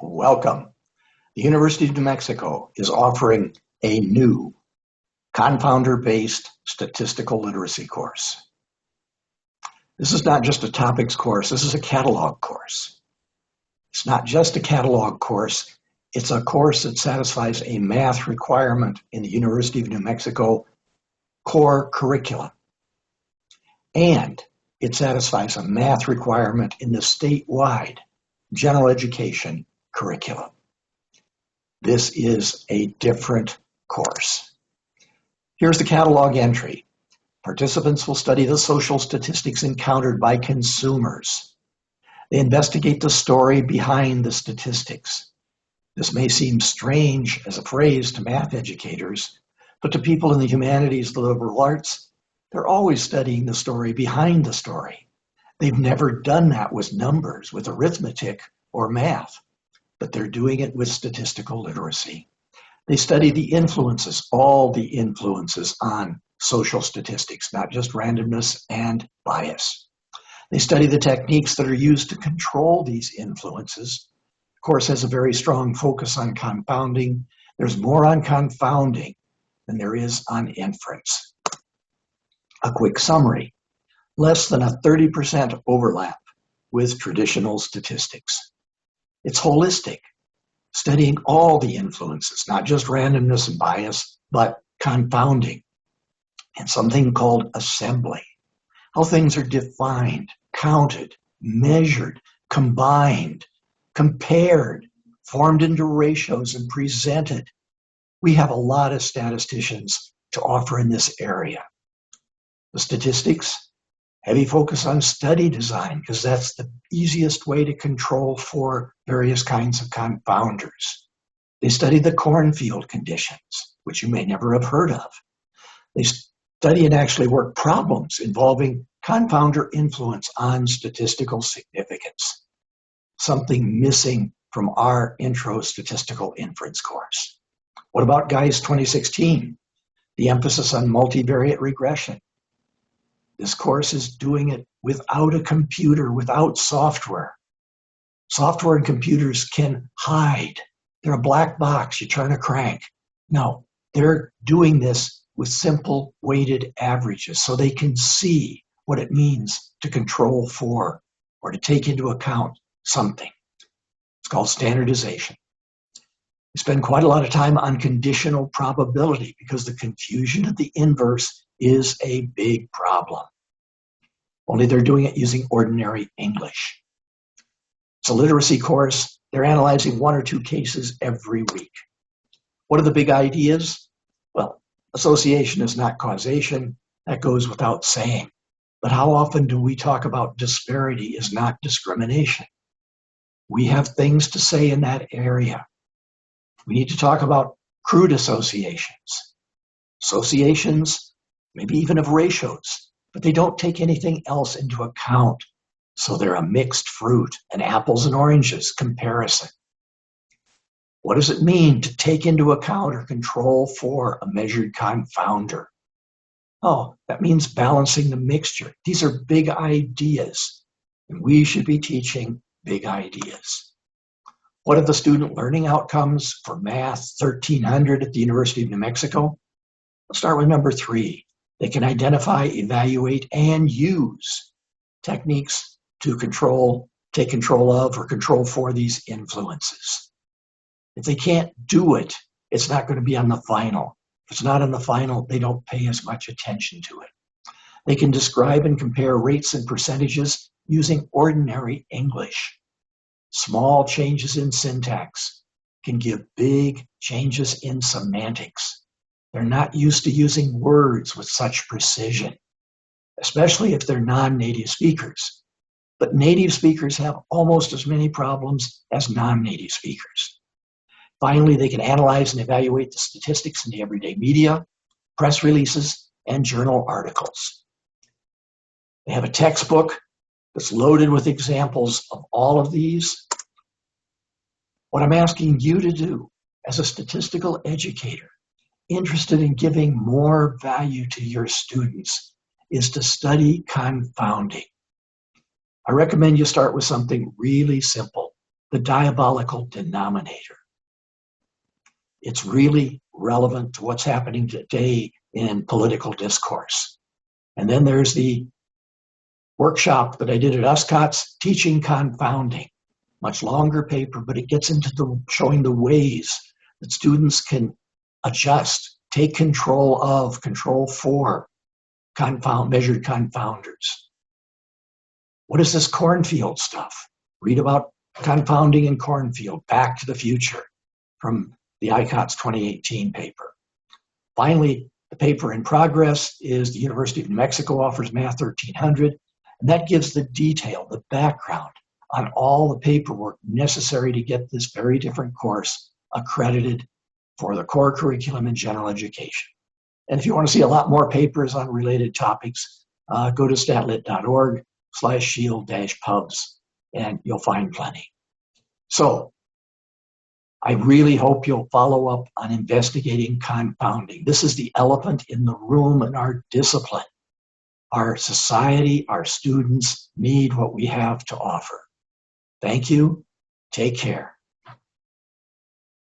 Welcome. The University of New Mexico is offering a new Confounder-Based Statistical Literacy course. This is not just a topics course, this is a catalog course. It's not just a catalog course, it's a course that satisfies a math requirement in the University of New Mexico core curriculum. And it satisfies a math requirement in the statewide general education curriculum. This is a different course. Here's the catalog entry. Participants will study the social statistics encountered by consumers. They investigate the story behind the statistics. This may seem strange as a phrase to math educators, but to people in the humanities, the liberal arts, they're always studying the story behind the story. They've never done that with numbers, with arithmetic or math, but they're doing it with statistical literacy. They study the influences, all the influences on social statistics, not just randomness and bias. They study the techniques that are used to control these influences. The course has a very strong focus on confounding. There's more on confounding than there is on inference. A quick summary. Less than a 30% overlap with traditional statistics. It's holistic, studying all the influences, not just randomness and bias, but confounding, and something called assembly, how things are defined, counted, measured, combined, compared, formed into ratios, and presented. We have a lot of statisticians to offer in this area. The statistics, heavy focus on study design, because that's the easiest way to control for various kinds of confounders. They study the cornfield conditions, which you may never have heard of. They study and actually work problems involving confounder influence on statistical significance, something missing from our intro statistical inference course. What about GUIS 2016? The emphasis on multivariate regression. This course is doing it without a computer, without software. Software and computers can hide. They're a black box, you turn a crank. No, they're doing this with simple weighted averages so they can see what it means to control for or to take into account something. It's called standardization. We spend quite a lot of time on conditional probability because the confusion of the inverse is a big problem. Only they're doing it using ordinary English. It's a literacy course. They're analyzing one or two cases every week. What are the big ideas? Well, association is not causation. That goes without saying. But how often do we talk about disparity is not discrimination? We have things to say in that area. We need to talk about crude associations. Associations, maybe even of ratios, but they don't take anything else into account. So they're a mixed fruit, an apples and oranges comparison. What does it mean to take into account or control for a measured confounder? Oh, that means balancing the mixture. These are big ideas, and we should be teaching big ideas. What are the student learning outcomes for Math 1300 at the University of New Mexico? Let's start with number 3. They can identify, evaluate, and use techniques to control, take control of, or control for these influences. If they can't do it, it's not going to be on the final. If it's not on the final, they don't pay as much attention to it. They can describe and compare rates and percentages using ordinary English. Small changes in syntax can give big changes in semantics. They're not used to using words with such precision, especially if they're non-native speakers. But native speakers have almost as many problems as non-native speakers. Finally, they can analyze and evaluate the statistics in the everyday media, press releases, and journal articles. They have a textbook that's loaded with examples of all of these. What I'm asking you to do as a statistical educator interested in giving more value to your students is to study confounding. I recommend you start with something really simple, the diabolical denominator. It's really relevant to what's happening today in political discourse. And then there's the workshop that I did at USCOT's, Teaching Confounding. Much longer paper, but it gets into showing the ways that students can adjust, take control for measured confounders. What is this cornfield stuff? Read about confounding in cornfield, Back to the Future, from the ICOTS 2018 paper. Finally, the paper in progress is the University of New Mexico offers Math 1300, and that gives the detail, the background on all the paperwork necessary to get this very different course accredited for the core curriculum in general education. And if you want to see a lot more papers on related topics, go to statlit.org/shield-pubs, and you'll find plenty. So I really hope you'll follow up on investigating confounding. This is the elephant in the room in our discipline. Our society, our students need what we have to offer. Thank you. Take care.